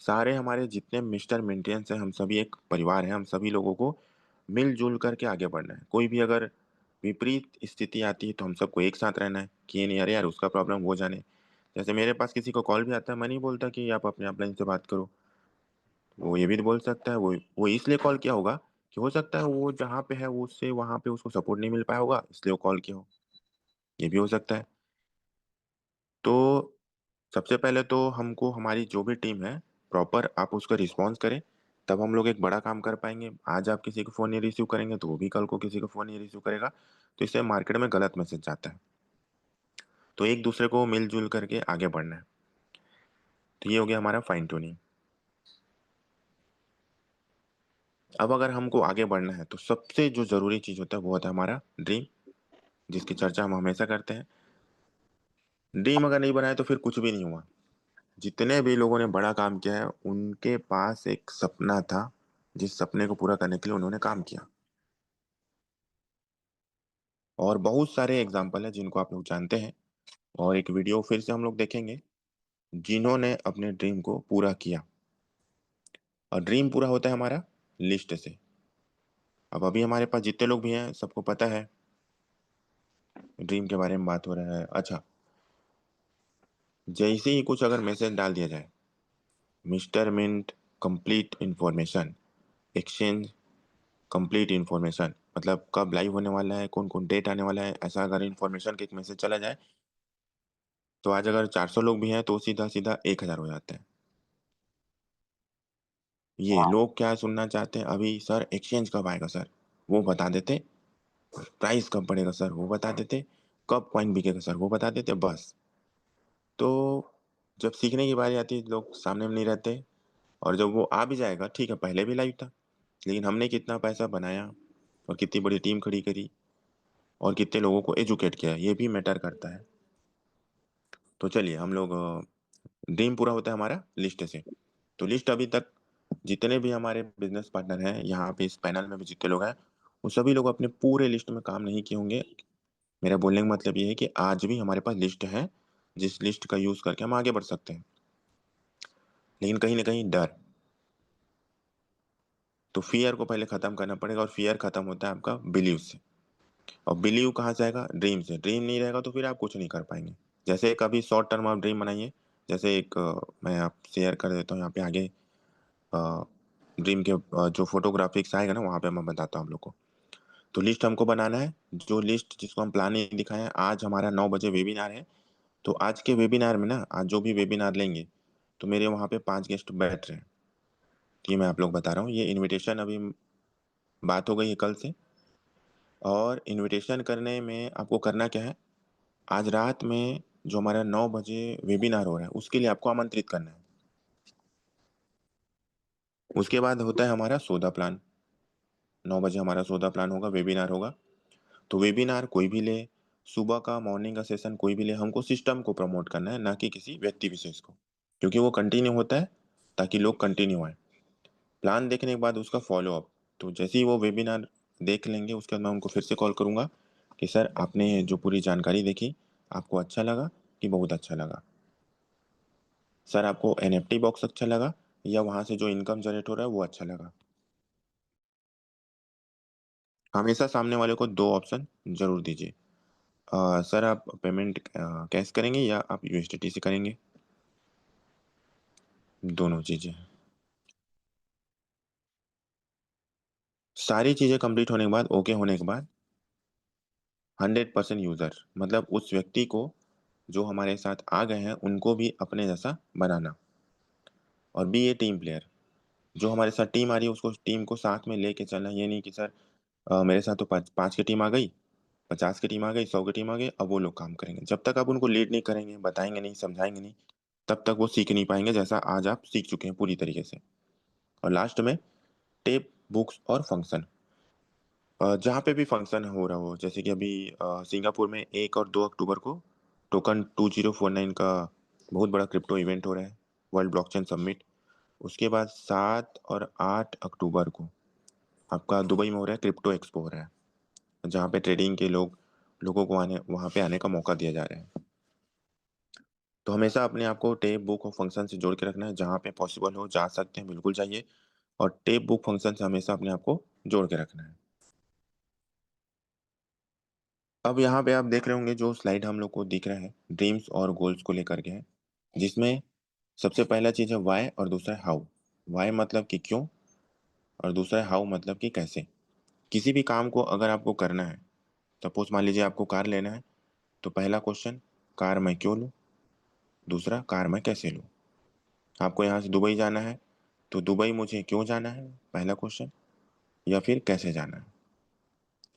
सारे हमारे जितने मिस्टर मेंटेनेंस हैं, हम सभी एक परिवार हैं, हम सभी लोगों को मिलजुल करके आगे बढ़ना है। कोई भी अगर विपरीत स्थिति आती है तो हम सबको एक साथ रहना है, कि ये नहीं अरे यार उसका प्रॉब्लम वो जाने। जैसे मेरे पास किसी को कॉल भी आता है, मैं नहीं बोलता कि आप अपने अपलाइन से बात करो। वो ये भी बोल सकता है, वो इसलिए कॉल किया होगा कि हो सकता है वो जहाँ पे है वो उससे वहाँ पे उसको सपोर्ट नहीं मिल पाया होगा, इसलिए वो कॉल किया हो। ये भी हो सकता है। तो सबसे पहले तो हमको हमारी जो भी टीम है, प्रॉपर आप उसका रिस्पॉन्स करें, तब हम लोग एक बड़ा काम कर पाएंगे। आज आप किसी को फ़ोन नहीं रिसीव करेंगे तो वो भी कल को किसी को फ़ोन नहीं रिसीव करेगा, तो इससे मार्केट में गलत मैसेज जाता है। तो एक दूसरे को मिलजुल करके आगे बढ़ना है। तो ये हो गया हमारा फाइन ट्यूनिंग। अब अगर हमको आगे बढ़ना है तो सबसे जो ज़रूरी चीज़ होता है वो होता है हमारा ड्रीम, जिसकी चर्चा हम हमेशा करते हैं। ड्रीम अगर नहीं बनाए तो फिर कुछ भी नहीं हुआ। जितने भी लोगों ने बड़ा काम किया है उनके पास एक सपना था, जिस सपने को पूरा करने के लिए उन्होंने काम किया। और बहुत सारे एग्जाम्पल हैं जिनको आप लोग जानते हैं, और एक वीडियो फिर से हम लोग देखेंगे जिन्होंने अपने ड्रीम को पूरा किया। और ड्रीम पूरा होता है हमारा लिस्ट से। अब अभी हमारे पास जितने लोग भी हैं सबको पता है ड्रीम के बारे में बात हो रहा है। अच्छा, जैसे ही कुछ अगर मैसेज डाल दिया जाए, mister mint complete information, exchange complete information, मतलब कब लाइव होने वाला है, कौन कौन डेट आने वाला है, ऐसा अगर इन्फॉर्मेशन का एक मैसेज चला जाए, तो आज अगर 400 लोग भी हैं तो सीधा सीधा 1000 हो जाते हैं। ये लोग क्या सुनना चाहते हैं अभी? सर एक्सचेंज कब आएगा सर, वो बता देते। प्राइस कब बढ़ेगा सर, वो बता देते। कब कॉइन बिकेगा सर, वो बता देते बस। तो जब सीखने की बारी आती है लोग सामने में नहीं रहते। और जब वो आ भी जाएगा, ठीक है पहले भी लाइव था, लेकिन हमने कितना पैसा बनाया और कितनी बड़ी टीम खड़ी करी और कितने लोगों को एजुकेट किया, ये भी मैटर करता है। तो चलिए हम लोग, ड्रीम पूरा होता है हमारा लिस्ट से। तो लिस्ट अभी तक जितने भी हमारे बिजनेस पार्टनर हैं यहाँ पे इस पैनल में भी जितने लोग हैं, वो सभी लोग अपने पूरे लिस्ट में काम नहीं किए होंगे। मेरा बोलने का मतलब ये है कि आज भी हमारे पास लिस्ट है, जिस लिस्ट का यूज करके हम आगे बढ़ सकते हैं। लेकिन कहीं ना कहीं डर, तो फियर को पहले खत्म करना पड़ेगा, और फियर खत्म होता है आपका बिलीव से। और बिलीव कहाँ से आएगा? ड्रीम से। ड्रीम नहीं रहेगा तो फिर आप कुछ नहीं कर पाएंगे। जैसे एक अभी शॉर्ट टर्म आप ड्रीम बनाइए। जैसे एक मैं आप शेयर कर देता हूँ यहाँ पे आगे, ड्रीम के जो फोटोग्राफिक्स आएगा ना वहाँ पे मैं बताता हूँ आप लोग को। तो लिस्ट हमको बनाना है, जो लिस्ट जिसको हम प्लान नहीं दिखाए हैं। आज हमारा 9 बजे वेबिनार है, तो आज के वेबिनार में ना, आज जो भी वेबिनार लेंगे तो मेरे वहाँ पे 5 गेस्ट बैठ रहे हैं। तो ये मैं आप लोग बता रहा हूँ, ये इनविटेशन अभी बात हो गई है कल से। और इनविटेशन करने में आपको करना क्या है, आज रात में जो हमारा 9 बजे वेबिनार हो रहा है उसके लिए आपको आमंत्रित करना है। उसके बाद होता है हमारा सौदा प्लान। 9 बजे हमारा सौदा प्लान होगा, वेबिनार होगा। तो वेबिनार कोई भी ले, सुबह का मॉर्निंग का सेशन कोई भी ले, हमको सिस्टम को प्रमोट करना है, ना कि किसी व्यक्ति विशेष को, क्योंकि वो कंटिन्यू होता है ताकि लोग कंटिन्यू आए। प्लान देखने के बाद उसका फॉलो अप, तो जैसे ही वो वेबिनार देख लेंगे उसके बाद मैं उनको फिर से कॉल करूंगा कि सर आपने जो पूरी जानकारी देखी आपको अच्छा लगा कि बहुत अच्छा लगा, सर आपको एनएफटी बॉक्स अच्छा लगा या वहां से जो इनकम जनरेट हो रहा है वो अच्छा लगा। हमेशा सामने वाले को 2 ऑप्शन जरूर दीजिए। सर आप पेमेंट कैश करेंगे या आप यूएसडीटी से करेंगे, दोनों चीजें। सारी चीजें कंप्लीट होने के बाद, ओके होने के बाद 100% यूजर मतलब उस व्यक्ति को जो हमारे साथ आ गए हैं उनको भी अपने जैसा बनाना। और बी ए टीम प्लेयर, जो हमारे साथ टीम आ रही है उसको टीम को साथ में लेके चलना। ये नहीं कि सर मेरे साथ तो 5 की टीम आ गई, 50 की टीम आ गई, 100 की टीम आ गई, अब वो लोग काम करेंगे। जब तक आप उनको लीड नहीं करेंगे, बताएंगे नहीं, समझाएंगे नहीं, तब तक वो सीख नहीं पाएंगे जैसा आज आप सीख चुके हैं पूरी तरीके से। और लास्ट में टेप, बुक्स और फंक्शन, जहाँ पे भी फंक्शन हो रहा हो, जैसे कि अभी सिंगापुर में 1 और 2 अक्टूबर को टोकन 2049 का बहुत बड़ा क्रिप्टो इवेंट हो रहा है, वर्ल्ड ब्लॉकचेन समिट। उसके बाद 7 और 8 अक्टूबर को आपका दुबई में हो रहा है, क्रिप्टो एक्सपो हो रहा है, जहाँ पे ट्रेडिंग के लोगों को वहाँ पे आने का मौका दिया जा रहा है। तो हमेशा अपने आप को टेप, बुक और फंक्शन से जोड़ के रखना है। जहाँ पे पॉसिबल हो, जा सकते हैं, बिल्कुल जाइए। और टेप, बुक, फंक्शन से हमेशा अपने आप को जोड़ के रखना है। अब यहाँ पे आप देख रहे होंगे जो स्लाइड हम लोग को दिख रहा है, ड्रीम्स और गोल्स को लेकर के है, जिसमें सबसे पहला चीज है वाई और दूसरा है हाउ। वाई मतलब कि क्यों, और दूसरा है हाउ मतलब कि कैसे। किसी भी काम को अगर आपको करना है, सपोज मान लीजिए आपको कार लेना है, तो पहला क्वेश्चन कार मैं क्यों लूँ, दूसरा कार मैं कैसे लूँ। आपको यहाँ से दुबई जाना है, तो दुबई मुझे क्यों जाना है, पहला क्वेश्चन, या फिर कैसे जाना है।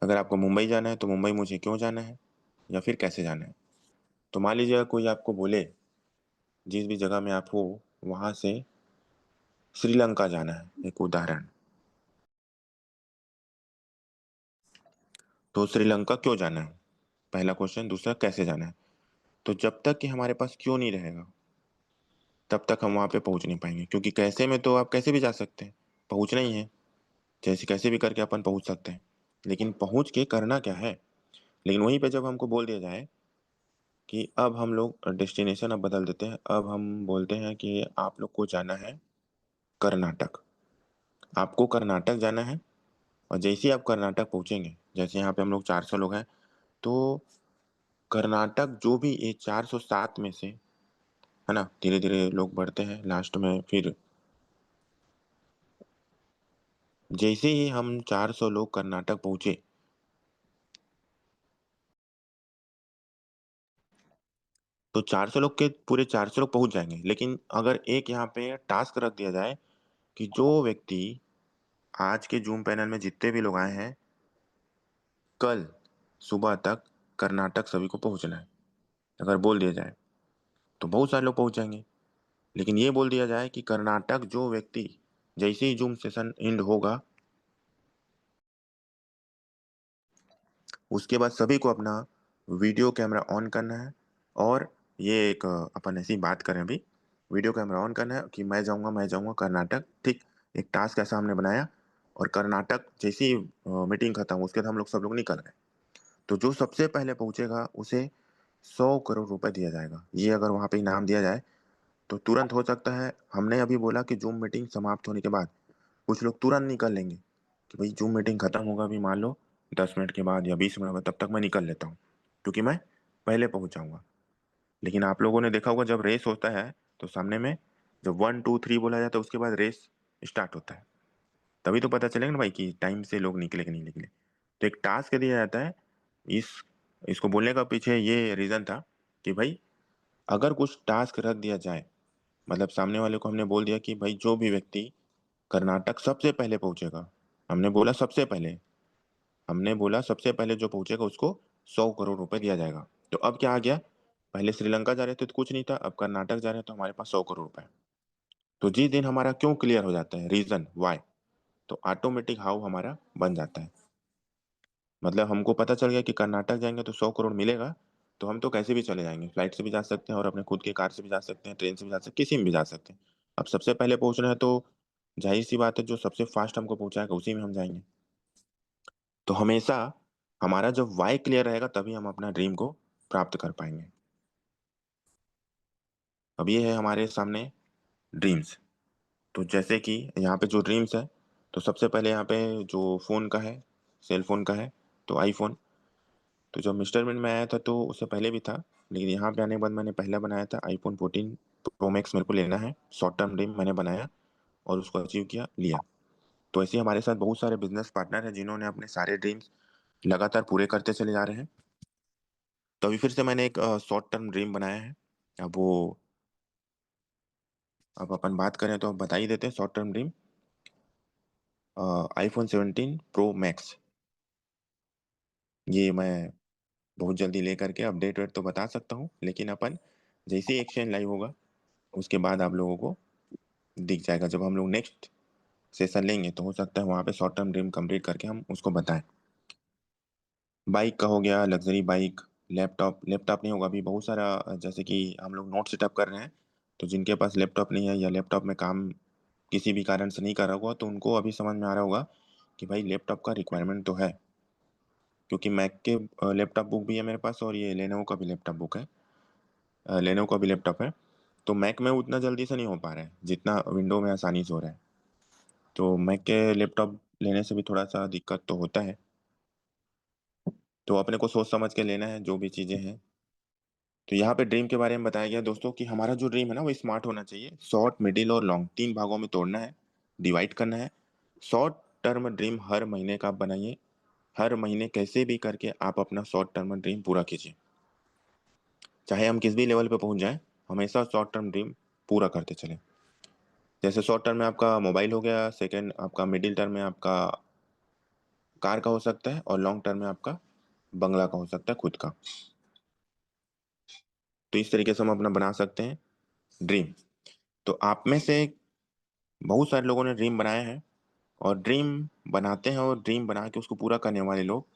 अगर आपको मुंबई जाना है तो मुंबई मुझे क्यों जाना है या फिर कैसे जाना है। तो मान लीजिए कोई आपको बोले जिस भी जगह में आप हो वहां से श्रीलंका जाना है, एक उदाहरण, तो श्रीलंका क्यों जाना है, पहला क्वेश्चन, दूसरा कैसे जाना है। तो जब तक कि हमारे पास क्यों नहीं रहेगा तब तक हम वहां पे पहुंच नहीं पाएंगे, क्योंकि कैसे में तो आप कैसे भी जा सकते हैं, पहुंचना ही है, जैसे कैसे भी करके अपन पहुंच सकते हैं, लेकिन पहुंच के करना क्या है। लेकिन वहीं पे जब हमको बोल दिया जाए कि अब हम लोग डेस्टिनेशन अब बदल देते हैं, अब हम बोलते हैं कि आप लोग को जाना है कर्नाटक, आपको कर्नाटक जाना है। और जैसे ही आप कर्नाटक पहुंचेंगे, जैसे यहाँ पे हम लोग 400 लोग हैं, तो कर्नाटक जो भी ये 407 में से है ना, धीरे धीरे लोग बढ़ते हैं, लास्ट में फिर जैसे ही हम 400 लोग कर्नाटक पहुंचे, तो 400 लोग के पूरे 400 लोग पहुंच जाएंगे। लेकिन अगर एक यहाँ पे टास्क रख दिया जाए कि जो व्यक्ति आज के जूम पैनल में जितने भी लोग आए हैं, कल सुबह तक कर्नाटक सभी को पहुंचना है, अगर बोल दिया जाए तो बहुत सारे लोग पहुंच जाएंगे। लेकिन ये बोल दिया जाए कि कर्नाटक जो व्यक्ति जैसे ही जूम सेशन एंड होगा उसके बाद सभी को अपना वीडियो कैमरा ऑन करना है। और ये एक अपन ऐसी बात करें अभी, वीडियो कैमरा ऑन करना है कि मैं जाऊंगा कर्नाटक, ठीक। एक टास्क ऐसा हमने बनाया, और कर्नाटक जैसे ही मीटिंग खत्म उसके बाद हम लोग सब लोग निकल गए। तो जो सबसे पहले पहुंचेगा उसे 100 करोड़ रुपए दिया जाएगा। ये अगर वहां पे इनाम दिया जाए तो तुरंत हो सकता है। हमने अभी बोला कि जूम मीटिंग समाप्त होने के बाद कुछ लोग तुरंत निकल लेंगे कि भाई जूम मीटिंग खत्म होगा अभी मान लो 10 मिनट के बाद या 20 मिनट बाद, तब तक मैं निकल लेता हूँ क्योंकि मैं पहले पहुंचाऊंगा। लेकिन आप लोगों ने देखा होगा जब रेस होता है तो सामने में जब 1 2 3 बोला जाता है उसके बाद रेस स्टार्ट होता है, तभी तो पता चलेगा ना भाई कि टाइम से लोग निकले कि नहीं निकले। तो एक टास्क दिया जाता है। इस इसको बोलने का पीछे ये रीजन था कि भाई अगर कुछ टास्क रख दिया जाए मतलब सामने वाले को हमने बोल दिया कि भाई जो भी व्यक्ति कर्नाटक सबसे पहले पहुंचेगा, हमने बोला सबसे पहले, हमने बोला सबसे पहले जो पहुंचेगा उसको 100 करोड़ रुपए दिया जाएगा। तो अब क्या आ गया, पहले श्रीलंका जा रहे थे तो कुछ नहीं था, अब कर्नाटक जा रहे हैं तो हमारे पास 100 करोड़ रुपए। तो जिस दिन हमारा क्यों क्लियर हो जाता है, रीजन वाई, तो ऑटोमेटिक हाउ हमारा बन जाता है। मतलब हमको पता चल गया कि कर्नाटक जाएंगे तो 100 करोड़ मिलेगा, तो हम तो कैसे भी चले जाएंगे, फ्लाइट से भी जा सकते हैं और अपने खुद की कार से भी जा सकते हैं, ट्रेन से भी जा सकते हैं, किसी में भी जा सकते हैं। अब सबसे पहले पहुंच रहे हैं तो जाहिर सी बात है जो सबसे फास्ट हमको पहुंचाएगा उसी में हम जाएंगे। तो हमेशा हमारा जब वाई क्लियर रहेगा तभी हम अपना ड्रीम को प्राप्त कर पाएंगे। अब ये है हमारे सामने ड्रीम्स। तो जैसे कि यहाँ पे जो ड्रीम्स है, तो सबसे पहले यहाँ पे जो फ़ोन का है, सेल फोन का है, तो आईफोन। तो जब मिस्टर मिनट में आया था तो उससे पहले भी था, लेकिन यहाँ पे आने के बाद मैंने पहला बनाया था आईफोन 14 प्रो मैक्स मेरे को लेना है, शॉर्ट टर्म ड्रीम मैंने बनाया और उसको अचीव किया, लिया। तो ऐसे ही हमारे साथ बहुत सारे बिजनेस पार्टनर हैं जिन्होंने अपने सारे ड्रीम्स लगातार पूरे करते चले जा रहे हैं। तो अभी फिर से मैंने एक शॉर्ट टर्म ड्रीम बनाया है। अब वो, अब अपन बात करें तो अब बता ही देते हैं short term dream. IPhone 17 pro max, ये मैं बहुत जल्दी लेकर के अपडेट वेट तो बता सकता हूँ, लेकिन अपन जैसे ही एक्सचेंज लाइव होगा उसके बाद आप लोगों को दिख जाएगा। जब हम लोग नेक्स्ट सेशन लेंगे तो हो सकता है वहाँ पे शॉर्ट टर्म ड्रीम कंप्लीट करके हम उसको बताएं। बाइक का हो गया, लग्जरी बाइक। लैपटॉप, लैपटॉप नहीं होगा अभी, बहुत सारा जैसे कि हम लोग नोट सेटअप कर रहे हैं, तो जिनके पास लैपटॉप नहीं है या लैपटॉप में काम किसी भी कारण से नहीं कर रहा होगा तो उनको अभी समझ में आ रहा होगा कि भाई लैपटॉप का रिक्वायरमेंट तो है, क्योंकि मैक के लैपटॉप बुक भी है मेरे पास और ये लेनोवो का भी लैपटॉप बुक है, लेनोवो का भी लैपटॉप है। तो मैक में उतना जल्दी से नहीं हो पा रहा है जितना विंडो में आसानी से हो रहा है। तो मैक के लैपटॉप लेने से भी थोड़ा सा दिक्कत तो होता है, तो अपने को सोच समझ के लेना है जो भी चीज़ें हैं। तो यहाँ पे ड्रीम के बारे में बताया गया दोस्तों कि हमारा जो ड्रीम है ना वो स्मार्ट होना चाहिए, शॉर्ट मिडिल और लॉन्ग तीन भागों में तोड़ना है, डिवाइड करना है। शॉर्ट टर्म ड्रीम हर महीने का आप बनाइए, हर महीने कैसे भी करके आप अपना शॉर्ट टर्म ड्रीम पूरा कीजिए, चाहे हम किस भी लेवल पे पहुंच जाएं, हमेशा शॉर्ट टर्म ड्रीम पूरा करते चलें। जैसे शॉर्ट टर्म में आपका मोबाइल हो गया, सेकंड आपका मिडिल टर्म में आपका कार का हो सकता है और लॉन्ग टर्म में आपका बंगला का हो सकता है खुद का। तो इस तरीके से हम अपना बना सकते हैं ड्रीम। तो आप में से बहुत सारे लोगों ने ड्रीम बनाया है, और ड्रीम बनाते हैं और ड्रीम बना के उसको पूरा करने वाले लोग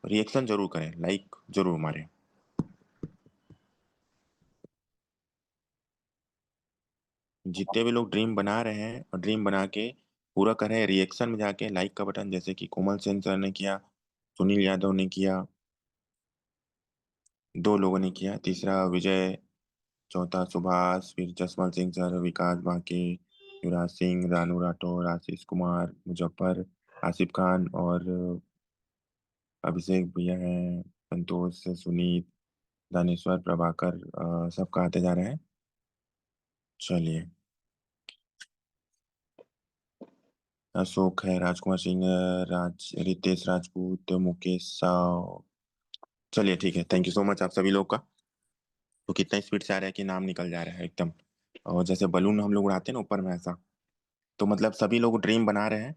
रिएक्शन जरूर करें, लाइक जरूर मारें। जितने भी लोग ड्रीम बना रहे हैं और ड्रीम बना के पूरा कर रहे हैं, रिएक्शन में जाके लाइक का बटन, जैसे कि कोमल सेन सर ने किया, सुनील यादव ने किया, दो लोगों ने किया, तीसरा विजय, चौथा सुभाष, फिर जसवंत सिंह सर, विकास बाकी, युवराज सिंह, रानू राठौर, आशीष कुमार, मुजफ्फर, आसिफ खान और अभिषेक भैया हैं, संतोष, सुनीत, दानेश्वर, प्रभाकर, सबका आते जा रहे हैं। चलिए, अशोक है, राजकुमार सिंह है, रितेश राजपूत, मुकेश साव। चलिए ठीक है, थैंक यू सो मच आप सभी लोग का। तो कितना स्पीड से आ रहा है कि नाम निकल जा रहा है एकदम, और जैसे बलून हम लोग उड़ाते हैं ना ऊपर में, ऐसा। तो मतलब सभी लोग ड्रीम बना रहे हैं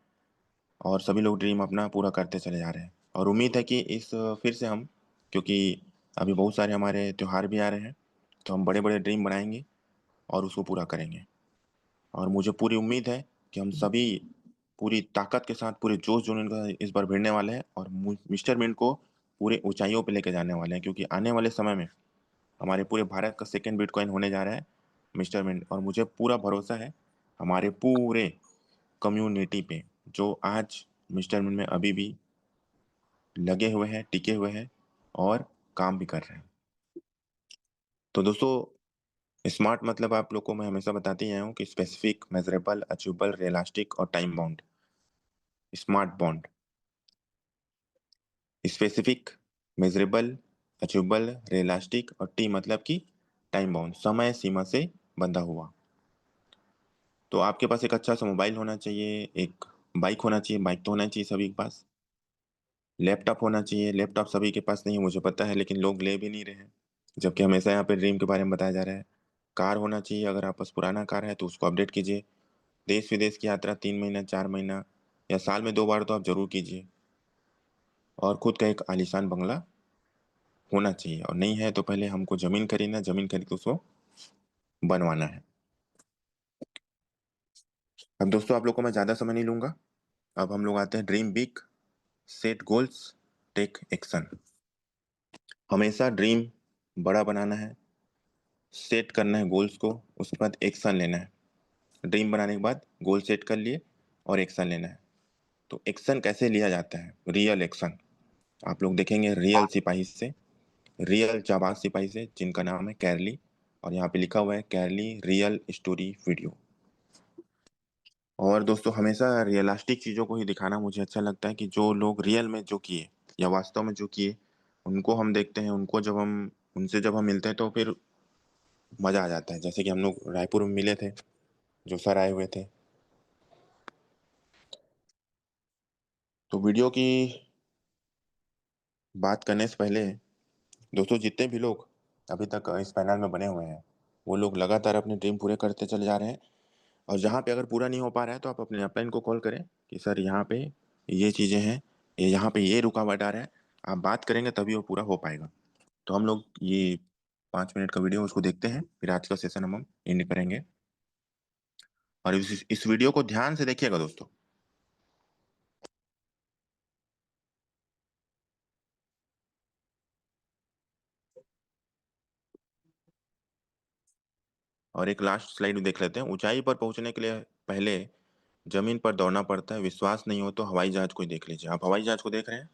और सभी लोग ड्रीम अपना पूरा करते चले जा रहे हैं, और उम्मीद है कि इस फिर से हम, क्योंकि अभी बहुत सारे हमारे त्योहार भी आ रहे हैं, तो हम बड़े बड़े ड्रीम बनाएंगे और उसको पूरा करेंगे। और मुझे पूरी उम्मीद है कि हम सभी पूरी ताकत के साथ, पूरे जोश जुनून का इस बार भिड़ने वाले हैं और मिस्टर मिंट को पूरे ऊंचाइयों पे लेके जाने वाले हैं, क्योंकि आने वाले समय में हमारे पूरे भारत का सेकंड बिटकॉइन होने जा रहा है मिस्टर मिंट। और मुझे पूरा भरोसा है हमारे पूरे कम्युनिटी पे, जो आज मिस्टर मिंट में अभी भी लगे हुए हैं, टिके हुए हैं और काम भी कर रहे हैं। तो दोस्तों, स्मार्ट मतलब आप लोग को मैं हमेशा बताते ही आया हूँ कि स्पेसिफिक, मेजरेबल, अचीवेबल, रियलिस्टिक और time bound. Smart bond, specific, measurable, achievable, realistic और टी मतलब कि टाइम बाउंड, समय सीमा से बंधा हुआ। तो आपके पास एक अच्छा सा मोबाइल होना चाहिए, एक बाइक होना चाहिए, बाइक तो होना चाहिए सभी के पास, लैपटॉप होना चाहिए, लैपटॉप सभी के पास नहीं है मुझे पता है, लेकिन लोग ले भी नहीं रहे हैं, जबकि हमेशा यहाँ पे ड्रीम के बारे में बताया जा रहा है। कार होना चाहिए, अगर आपके पास पुराना कार है तो उसको अपडेट कीजिए। देश विदेश की यात्रा 3 महीना 4 महीना या साल में 2 बार तो आप जरूर कीजिए। और खुद का एक आलीशान बंगला होना चाहिए, और नहीं है तो पहले हमको जमीन खरीदना, जमीन खरीद के उसको बनवाना है। अब दोस्तों आप लोग को मैं ज़्यादा समय नहीं लूँगा। अब हम लोग आते हैं dream big, set goals, take action. हमेशा ड्रीम बड़ा बनाना है, सेट करना है गोल्स को, उसके बाद एक्शन लेना है। ड्रीम बनाने के बाद गोल सेट कर लिए और एक्शन लेना है। तो एक्शन कैसे लिया जाता है? Real action. आप लोग देखेंगे रियल सिपाही से, रियल जाबाज सिपाही से, जिनका नाम है कैरली, और यहाँ पे लिखा हुआ है कैरली रियल स्टोरी वीडियो। और दोस्तों हमेशा रियलिस्टिक चीज़ों को ही दिखाना मुझे अच्छा लगता है, कि जो लोग रियल में जो किए या वास्तव में जो किए उनको हम देखते हैं, उनको जब हम उनसे जब हम मिलते हैं तो फिर मज़ा आ जाता है। जैसे कि हम लोग रायपुर में मिले थे, जो सर आए हुए थे। तो वीडियो की बात करने से पहले दोस्तों, जितने भी लोग अभी तक इस पैनल में बने हुए हैं वो लोग लगातार अपने ड्रीम पूरे करते चले जा रहे हैं। और जहाँ पे अगर पूरा नहीं हो पा रहा है तो आप अपने अपलाइन को कॉल करें कि सर यहाँ पे ये चीज़ें हैं, ये यहाँ पे ये रुकावट आ रहा है, आप बात करेंगे तभी वो पूरा हो पाएगा। तो हम लोग ये 5 मिनट का वीडियो उसको देखते हैं, फिर आज का सेशन हम एंड करेंगे। और इस वीडियो को ध्यान से देखिएगा दोस्तों। और एक लास्ट स्लाइड देख लेते हैं। ऊंचाई पर पहुंचने के लिए पहले जमीन पर दौड़ना पड़ता है, विश्वास नहीं हो तो हवाई जहाज को देख लीजिए। आप हवाई जहाज को देख रहे हैं?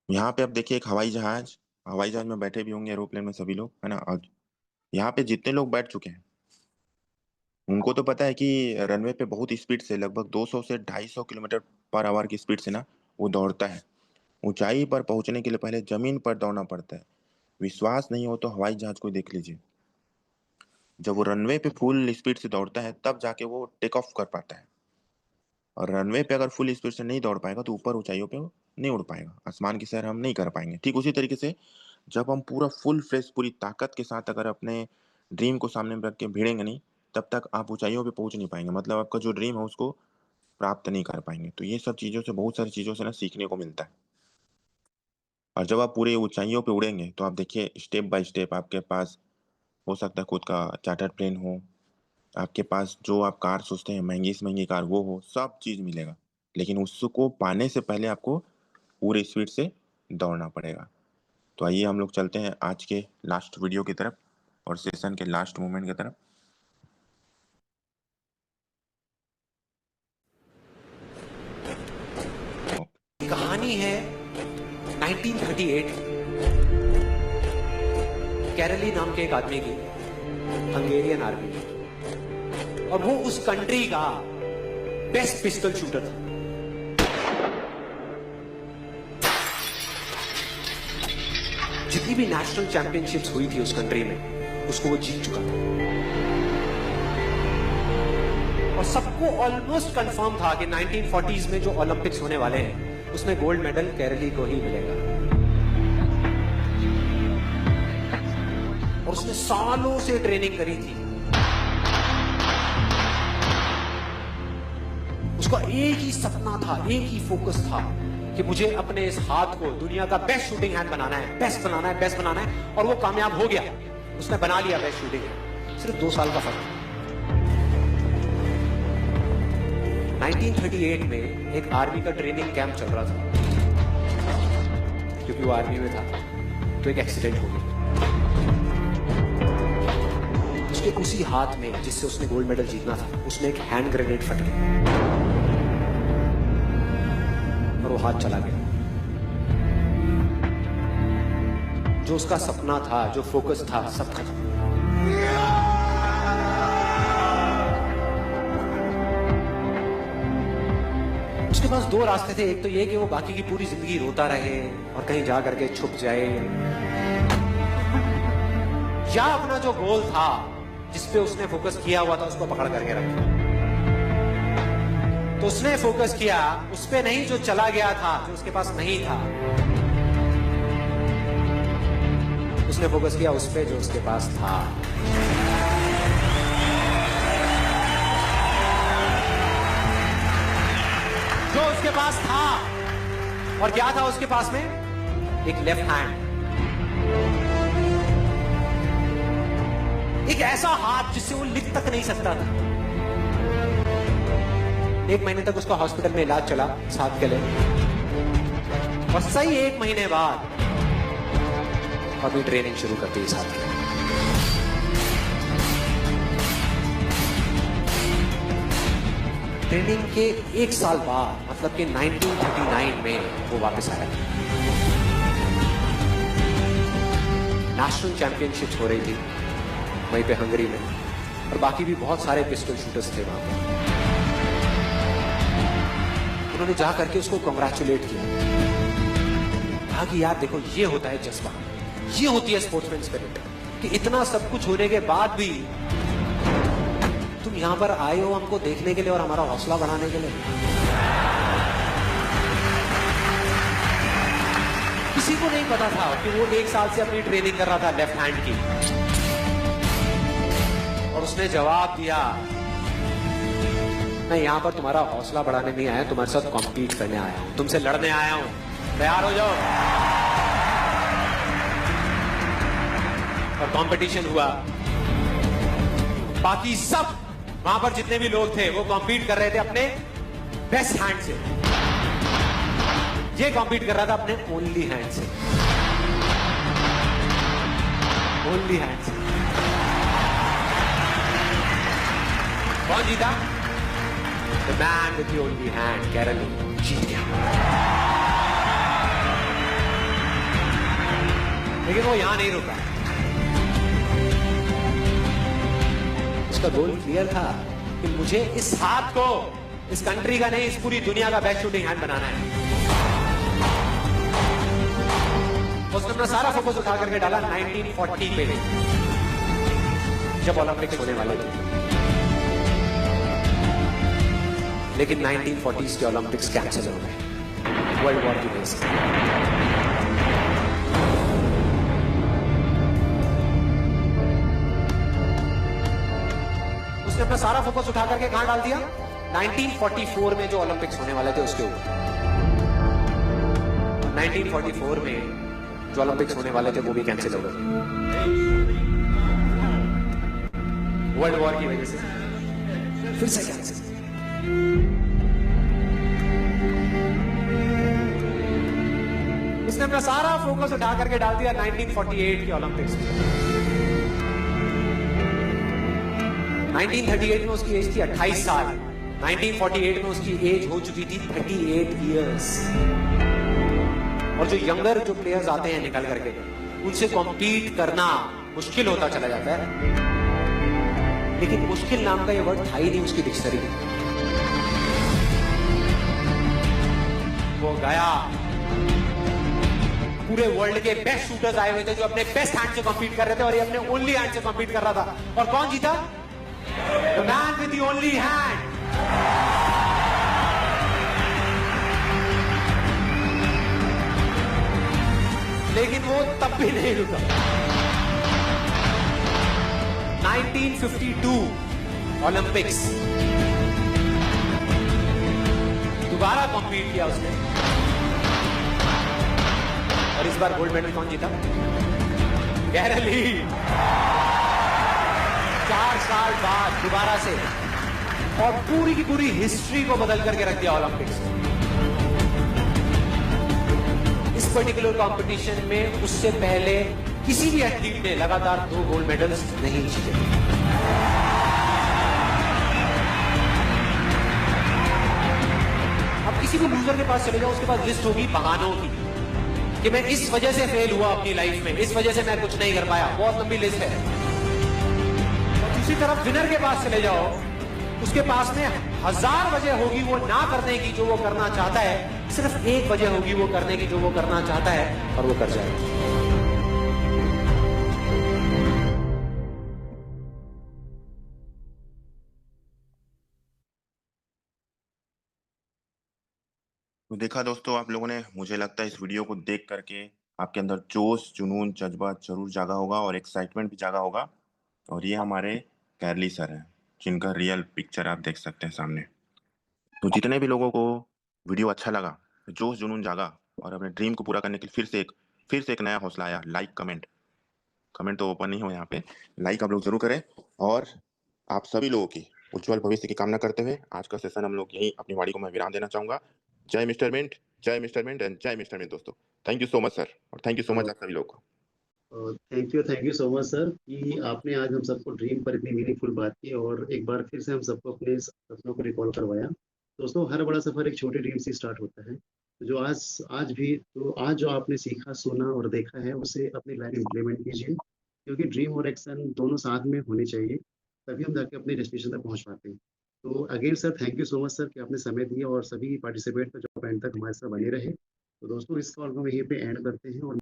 यहाँ पे आप देखिए एक हवाई जहाज, हवाई जहाज में बैठे भी होंगे, एरोप्लेन में सभी लोग, है ना। और यहाँ पे जितने लोग बैठ चुके हैं उनको तो पता है कि रनवे पे बहुत स्पीड से, लगभग 200 से 250 किलोमीटर पर आवर की स्पीड से ना वो दौड़ता है। ऊंचाई पर पहुंचने के लिए पहले जमीन पर दौड़ना पड़ता है। विश्वास नहीं हो तो हवाई जहाज को देख लीजिए। जब वो रनवे पे फुल स्पीड से दौड़ता है तब जाके वो टेक ऑफ कर पाता है। और रनवे पे अगर फुल स्पीड से नहीं दौड़ पाएगा तो ऊपर ऊंचाइयों पे वो नहीं उड़ पाएगा, आसमान की सैर हम नहीं कर पाएंगे। ठीक उसी तरीके से जब हम पूरा फुल फ्रेश पूरी ताकत के साथ अगर अपने ड्रीम को सामने में रख के भिड़ेंगे नहीं, तब तक आप ऊंचाइयों पे पहुंच नहीं पाएंगे, मतलब आपका जो ड्रीम है उसको प्राप्त नहीं कर पाएंगे। तो ये सब चीज़ों से, बहुत सारी चीज़ों से ना सीखने को मिलता है। और जब आप पूरे ऊंचाइयों पे उड़ेंगे तो आप देखिए स्टेप बाय स्टेप आपके पास हो सकता है खुद का चार्टर्ड प्लेन हो, आपके पास जो आप कार सोचते हैं महंगी से महंगी कार वो हो, सब चीज़ मिलेगा। लेकिन उसको पाने से पहले आपको पूरे स्पीड से दौड़ना पड़ेगा। तो आइए हम लोग चलते हैं आज के लास्ट वीडियो की तरफ और सेशन के लास्ट मोमेंट की तरफ। कहानी है 1938 कैरली नाम के एक आदमी की, हंगेरियन आर्मी की, और वो उस कंट्री का बेस्ट पिस्टल शूटर था। जितनी भी नेशनल चैंपियनशिप्स हुई थी उस कंट्री में, उसको वो जीत चुका था। और सबको ऑलमोस्ट कंफर्म था कि 1940s में जो ओलंपिक्स होने वाले हैं उसमें गोल्ड मेडल केरली को ही मिलेगा। और उसने सालों से ट्रेनिंग करी थी। उसका एक ही सपना था, एक ही फोकस था कि मुझे अपने इस हाथ को दुनिया का बेस्ट शूटिंग हैंड बनाना है, बेस्ट बनाना है, बेस्ट बनाना है। और वो कामयाब हो गया, उसने बना लिया बेस्ट शूटिंग हैंड। सिर्फ 2 साल का फर्क। 1938 में एक आर्मी का ट्रेनिंग कैंप चल रहा था, क्योंकि वो आर्मी में था, तो एक एक्सीडेंट हो गया। उसके उसी हाथ में जिससे उसने गोल्ड मेडल जीतना था, उसमें एक हैंड ग्रेनेड फट गया और वो हाथ चला गया। जो उसका सपना था, जो फोकस था, सब खत्म। उसके पास 2 रास्ते थे। एक तो ये कि वो बाकी की पूरी जिंदगी रोता रहे और कहीं जा करके छुप जाए, या अपना जो गोल था जिसपे उसने फोकस किया हुआ था उसको पकड़ करके रखे। तो उसने फोकस किया उस पे नहीं जो चला गया था, जो उसके पास नहीं था। उसने फोकस किया उस पे जो उसके पास था। जो उसके पास था। और क्या था उसके पास में? एक लेफ्ट हैंड, एक ऐसा हाथ जिससे वो लिख तक नहीं सकता था। 1 महीने तक उसका हॉस्पिटल में इलाज चला साथ के लिए, और सही 1 महीने बाद अभी ट्रेनिंग शुरू कर दी साथ के। ट्रेनिंग के 1 साल बाद, मतलब कि 1939 में वो वापस आया। नेशनल चैंपियनशिप हो रही थी वहीं पे हंगरी में, और बाकी भी बहुत सारे पिस्टल शूटर्स थे वहां पे। उन्होंने जा करके उसको कांग्रेचुलेट किया, कहा कि यार देखो ये होता है जज्बा, ये होती है स्पोर्ट्समैन स्पिरिट, कि इतना सब कुछ होने के बाद भी तुम यहां पर आए हो हमको देखने के लिए और हमारा हौसला बढ़ाने के लिए। किसी को नहीं पता था कि वो 1 साल से अपनी ट्रेनिंग कर रहा था लेफ्ट हैंड की, और उसने जवाब दिया, मैं यहां पर तुम्हारा हौसला बढ़ाने नहीं आया, तुम्हारे साथ कॉम्पीट करने आया हूं, तुमसे लड़ने आया हूं, तैयार हो जाओ। और कंपटीशन हुआ। बाकी सब वहां पर जितने भी लोग थे वो कॉम्पीट कर रहे थे अपने बेस्ट हैंड से, ये कॉम्पीट कर रहा था अपने ओनली हैंड से, ओनली हैंड से। कौन जीता? The man with the only hand, Kairali जीत गया। लेकिन वो यहां नहीं रुका। उसका गोल क्लियर था कि मुझे इस हाथ को इस कंट्री का नहीं, इस पूरी दुनिया का बेस्ट शूटिंग हैंड बनाना है। उसने अपना सारा फोकस उठा करके डाला 1940 पे, जब ओलंपिक्स होने वाले थे। लेकिन 1940s के ओलंपिक्स कैंसिल हो गए वर्ल्ड वॉर की वजह से। उसने अपना सारा फोकस उठा करके कहां डाल दिया? 1944 में जो ओलंपिक्स होने वाले थे उसके ऊपर। 1944 में जो ओलंपिक्स होने वाले थे वो भी कैंसिल हो गए वर्ल्ड वॉर की वजह से, फिर से कैंसिल। उसने अपना सारा फोकस उठा करके डाल दिया 1948 के ओलंपिक्स में। 1938 में उसकी एज थी 28 साल, 1948 में उसकी एज हो चुकी थी 38 इयर्स। और जो यंगर जो प्लेयर्स आते हैं निकल करके, उनसे कॉम्पीट करना मुश्किल होता चला जाता है। लेकिन मुश्किल नाम का ये वर्ड था ही नहीं उसकी डिक्शनरी में। वो गया, पूरे वर्ल्ड के बेस्ट शूटर्स आए हुए थे जो अपने बेस्ट हैंड से कॉम्पीट कर रहे थे, और ये अपने ओनली हैंड से कॉम्पीट कर रहा था। और कौन जीता? The man with the only hand. लेकिन वो तब भी नहीं रुका। 1952 ओलंपिक्स, दोबारा कॉम्पीट किया उसने, और इस बार गोल्ड मेडल कौन जीता? कैरली। 4 साल बाद दोबारा से, और पूरी की पूरी हिस्ट्री को बदल करके रख दिया ओलंपिक्स में। इस पर्टिकुलर कंपटीशन में उससे पहले किसी भी एथलीट ने लगातार 2 गोल्ड मेडल्स नहीं जीते। अब किसी भी लूजर के पास चले जाओ, उसके पास लिस्ट होगी बहानों की, कि मैं इस वजह से फेल हुआ अपनी लाइफ में, इस वजह से मैं कुछ नहीं कर पाया, बहुत लंबी लिस्ट है। और दूसरी तरफ विनर के पास चले जाओ, उसके पास में 1000 वजह होगी वो ना करने की जो वो करना चाहता है, सिर्फ एक वजह होगी वो करने की जो वो करना चाहता है, और वो कर जाएगा। तो देखा दोस्तों आप लोगों ने, मुझे लगता है इस वीडियो को देख करके आपके अंदर जोश, जुनून, जज़्बा ज़रूर जागा होगा और एक्साइटमेंट भी जागा होगा। और ये हमारे कैरली सर हैं, जिनका रियल पिक्चर आप देख सकते हैं सामने। तो जितने भी लोगों को वीडियो अच्छा लगा, जोश, जुनून जागा और अपने ड्रीम को पूरा करने के लिए फिर से एक नया हौसला आया। लाइक, कमेंट तो ओपन नहीं हो यहाँ पे, लाइक आप लोग ज़रूर करें। और आप सभी लोगों की उज्जवल भविष्य की कामना करते हुए आज का सेशन हम लोग यहीं अपनी वाणी को मैं विराम देना चाहूँगा। जय मिस्टर मिंट, जय मिस्टर मिंट एंड जय मिस्टर मिंट दोस्तों। Thank you so much sir और थैंक यू सो मच आप सभी लोगों को। Thank you so much sir कि आपने आज हम सबको ड्रीम पर इतनी मीनिंगफुल बात की और एक बार फिर से हम सबको अपने सपनों को रिकॉल करवाया। दोस्तों, हर बड़ा सफर एक छोटे ड्रीम से स्टार्ट होता है। तो आज जो आपने सीखा, सुना और देखा है, उसे अपनी लाइफ में इम्प्लीमेंट कीजिए, क्योंकि ड्रीम और एक्शन दोनों साथ में होने चाहिए, तभी हम जाके अपने डेस्टिनेशन तक पहुंच पाते हैं। तो again sir, thank you so much sir कि आपने समय दिया और सभी पार्टिसिपेट जो एंड तक हमारे साथ बने रहे। तो दोस्तों, इस कॉल को हम यहीं पे एंड करते हैं और